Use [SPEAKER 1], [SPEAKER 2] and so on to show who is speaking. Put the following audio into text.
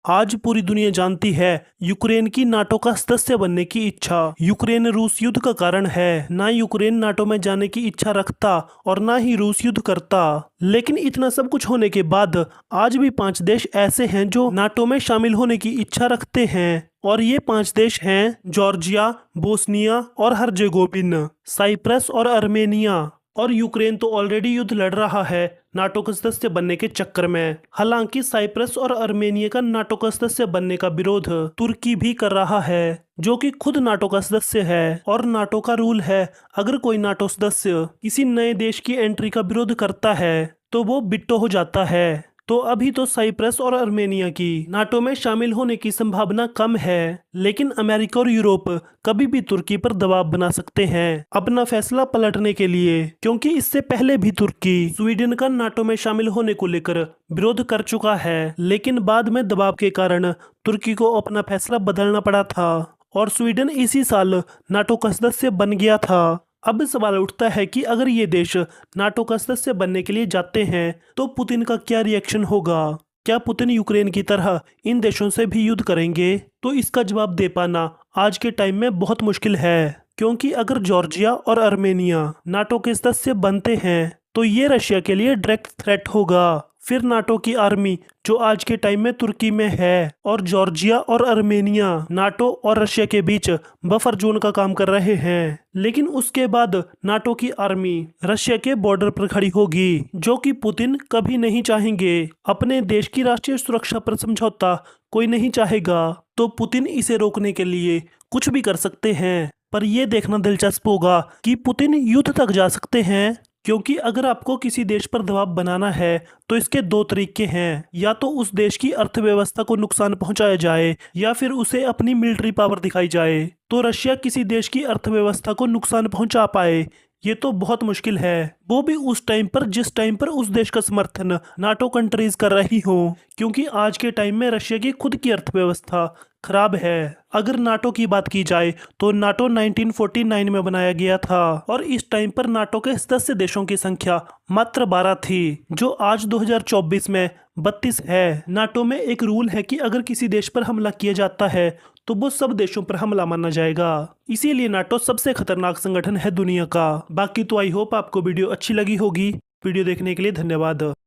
[SPEAKER 1] आज पूरी दुनिया जानती है यूक्रेन की नाटो का सदस्य बनने की इच्छा। यूक्रेन रूस युद्ध का कारण है। ना यूक्रेन नाटो में जाने की इच्छा रखता और ना ही रूस युद्ध करता। लेकिन इतना सब कुछ होने के बाद आज भी 5 देश ऐसे हैं जो नाटो में शामिल होने की इच्छा रखते हैं। और ये 5 देश हैं जॉर्जिया, बोस्निया और हर्जेगोविन, साइप्रस और अर्मेनिया। और यूक्रेन तो ऑलरेडी युद्ध लड़ रहा है नाटो का सदस्य बनने के चक्कर में। हालांकि साइप्रस और अर्मेनिया का नाटो का सदस्य बनने का विरोध तुर्की भी कर रहा है, जो कि खुद नाटो का सदस्य है। और नाटो का रूल है, अगर कोई नाटो सदस्य किसी नए देश की एंट्री का विरोध करता है तो वो बिट्टो हो जाता है। तो अभी तो साइप्रस और अर्मेनिया की नाटो में शामिल होने की संभावना कम है, लेकिन अमेरिका और यूरोप कभी भी तुर्की पर दबाव बना सकते हैं अपना फैसला पलटने के लिए, क्योंकि इससे पहले भी तुर्की स्वीडन का नाटो में शामिल होने को लेकर विरोध कर चुका है। लेकिन बाद में दबाव के कारण तुर्की को अपना फैसला बदलना पड़ा था और स्वीडन इसी साल नाटो का सदस्य बन गया था। अब सवाल उठता है कि अगर ये देश नाटो का सदस्य बनने के लिए जाते हैं तो पुतिन का क्या रिएक्शन होगा। क्या पुतिन यूक्रेन की तरह इन देशों से भी युद्ध करेंगे? तो इसका जवाब दे पाना आज के टाइम में बहुत मुश्किल है, क्योंकि अगर जॉर्जिया और अर्मेनिया नाटो के सदस्य बनते हैं तो ये रशिया के लिए डायरेक्ट थ्रेट होगा। फिर नाटो की आर्मी जो आज के टाइम में तुर्की में है और जॉर्जिया और अर्मेनिया नाटो और रशिया के बीच बफर जोन का काम कर रहे हैं। लेकिन उसके बाद नाटो की आर्मी रशिया के बॉर्डर पर खड़ी होगी, जो कि पुतिन कभी नहीं चाहेंगे। अपने देश की राष्ट्रीय सुरक्षा पर समझौता कोई नहीं चाहेगा, तो पुतिन इसे रोकने के लिए कुछ भी कर सकते हैं। पर यह देखना दिलचस्प होगा कि पुतिन युद्ध तक जा सकते हैं, क्योंकि अगर आपको किसी देश पर दबाव बनाना है तो इसके 2 तरीके हैं। या तो उस देश की अर्थव्यवस्था को नुकसान पहुंचाया जाए या फिर उसे अपनी मिलिट्री पावर दिखाई जाए। तो रशिया किसी देश की अर्थव्यवस्था को नुकसान पहुंचा पाए ये तो बहुत मुश्किल है, वो भी उस टाइम पर जिस टाइम पर उस देश का समर्थन नाटो कंट्रीज कर रही हो, क्योंकि आज के टाइम में रशिया की खुद की अर्थव्यवस्था खराब है। अगर नाटो की बात की जाए तो नाटो 1949 में बनाया गया था और इस टाइम पर नाटो के सदस्य देशों की संख्या मात्र 12 थी, जो आज 2024 में 32 है। नाटो में एक रूल है कि अगर किसी देश पर हमला किया जाता है तो वो सब देशों पर हमला माना जाएगा। इसीलिए नाटो सबसे खतरनाक संगठन है दुनिया का। बाकी तो आई होप आपको वीडियो अच्छी लगी होगी। वीडियो देखने के लिए धन्यवाद।